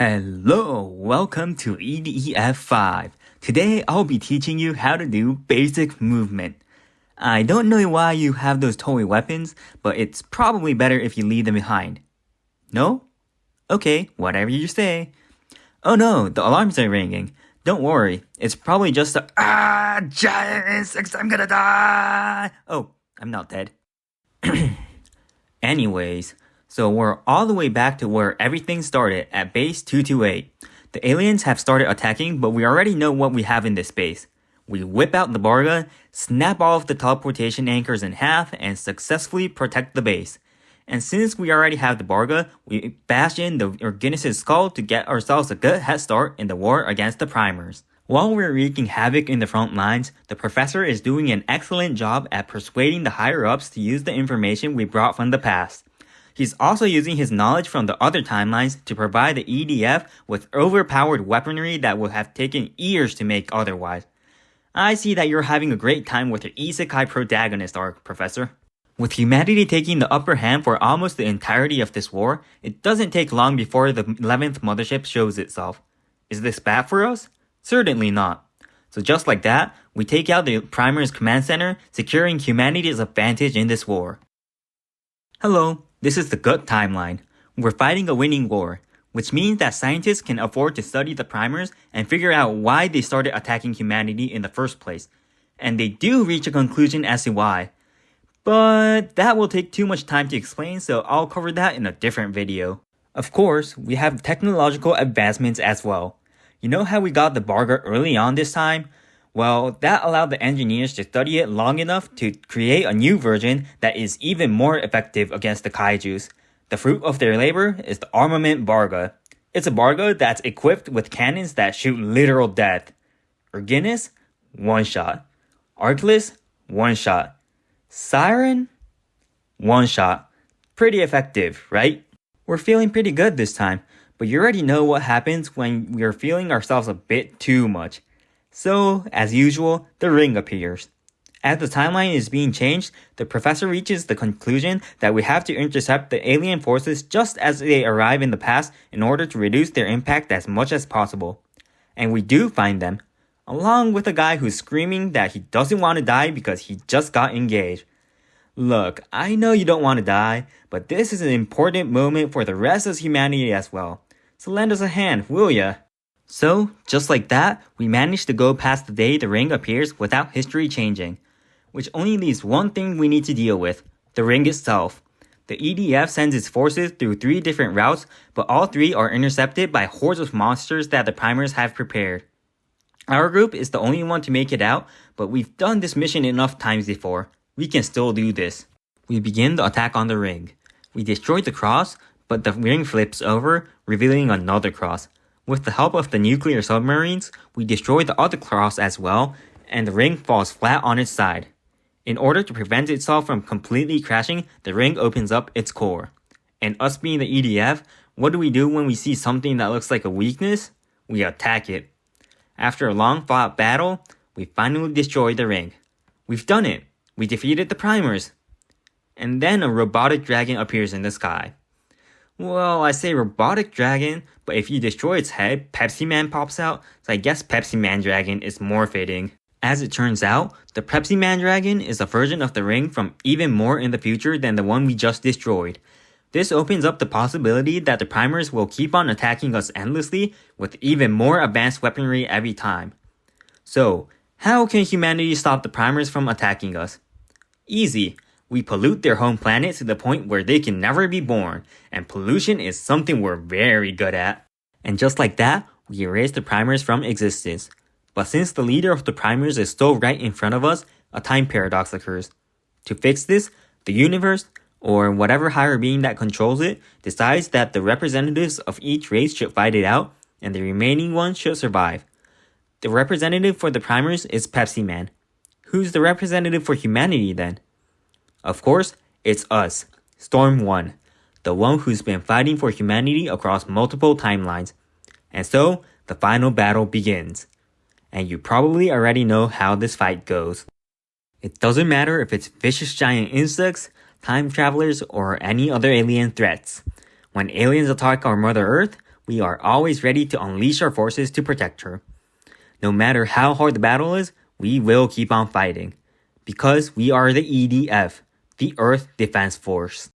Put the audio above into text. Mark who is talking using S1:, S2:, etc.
S1: Hello, welcome to EDF5. Today I'll be teaching you how to do basic movement. I don't know why you have those toy weapons, but it's probably better if you leave them behind. No? Okay, whatever you say. Oh no, the alarms are ringing. Don't worry, it's probably just a giant insects, I'm gonna die! Oh, I'm not dead. Anyways, so we're all the way back to where everything started at base 228. The aliens have started attacking, but we already know what we have in this base. We whip out the Barga, snap all of the teleportation anchors in half, and successfully protect the base. And since we already have the Barga, we bash in the Organis' skull to get ourselves a good head start in the war against the primers. While we're wreaking havoc in the front lines, the professor is doing an excellent job at persuading the higher-ups to use the information we brought from the past. He's also using his knowledge from the other timelines to provide the EDF with overpowered weaponry that would have taken years to make otherwise. I see that you're having a great time with your Isekai protagonist arc, Professor. With humanity taking the upper hand for almost the entirety of this war, it doesn't take long before the 11th mothership shows itself. Is this bad for us? Certainly not. So just like that, we take out the Primer's command center, securing humanity's advantage in this war. Hello, this is the good timeline. We're fighting a winning war, which means that scientists can afford to study the Primers and figure out why they started attacking humanity in the first place. And they do reach a conclusion as to why. But that will take too much time to explain, so I'll cover that in a different video. Of course, we have technological advancements as well. You know how we got the Barga early on this time? Well, that allowed the engineers to study it long enough to create a new version that is even more effective against the kaijus. The fruit of their labor is the armament Barga. It's a Barga that's equipped with cannons that shoot literal death. Organis? One shot. Archelaus? One shot. Siren? One shot. Pretty effective, right? We're feeling pretty good this time, but you already know what happens when we're feeling ourselves a bit too much. So, as usual, the ring appears. As the timeline is being changed, the professor reaches the conclusion that we have to intercept the alien forces just as they arrive in the past in order to reduce their impact as much as possible. And we do find them, along with a guy who's screaming that he doesn't want to die because he just got engaged. Look, I know you don't want to die, but this is an important moment for the rest of humanity as well. So lend us a hand, will ya? So, just like that, we managed to go past the day the ring appears without history changing. Which only leaves one thing we need to deal with, the ring itself. The EDF sends its forces through 3 different routes, but all 3 are intercepted by hordes of monsters that the primers have prepared. Our group is the only one to make it out, but we've done this mission enough times before. We can still do this. We begin the attack on the ring. We destroy the cross, but the ring flips over, revealing another cross. With the help of the nuclear submarines, we destroy the other cross as well, and the ring falls flat on its side. In order to prevent itself from completely crashing, the ring opens up its core. And us being the EDF, what do we do when we see something that looks like a weakness? We attack it. After a long fought battle, we finally destroy the ring. We've done it! We defeated the primers! And then a robotic dragon appears in the sky. Well, I say robotic dragon, but if you destroy its head, Pepsi Man pops out, so I guess Pepsi Man Dragon is more fitting. As it turns out, the Pepsi Man Dragon is a version of the ring from even more in the future than the one we just destroyed. This opens up the possibility that the primers will keep on attacking us endlessly with even more advanced weaponry every time. So, how can humanity stop the primers from attacking us? Easy. We pollute their home planet to the point where they can never be born, and pollution is something we're very good at. And just like that, we erase the primers from existence. But since the leader of the primers is still right in front of us, a time paradox occurs. To fix this, the universe, or whatever higher being that controls it, decides that the representatives of each race should fight it out, and the remaining ones should survive. The representative for the primers is Pepsi Man. Who's the representative for humanity then? Of course, it's us, Storm 1, the one who's been fighting for humanity across multiple timelines. And so, the final battle begins. And you probably already know how this fight goes. It doesn't matter if it's vicious giant insects, time travelers, or any other alien threats. When aliens attack our Mother Earth, we are always ready to unleash our forces to protect her. No matter how hard the battle is, we will keep on fighting. Because we are the EDF, the Earth Defense Force.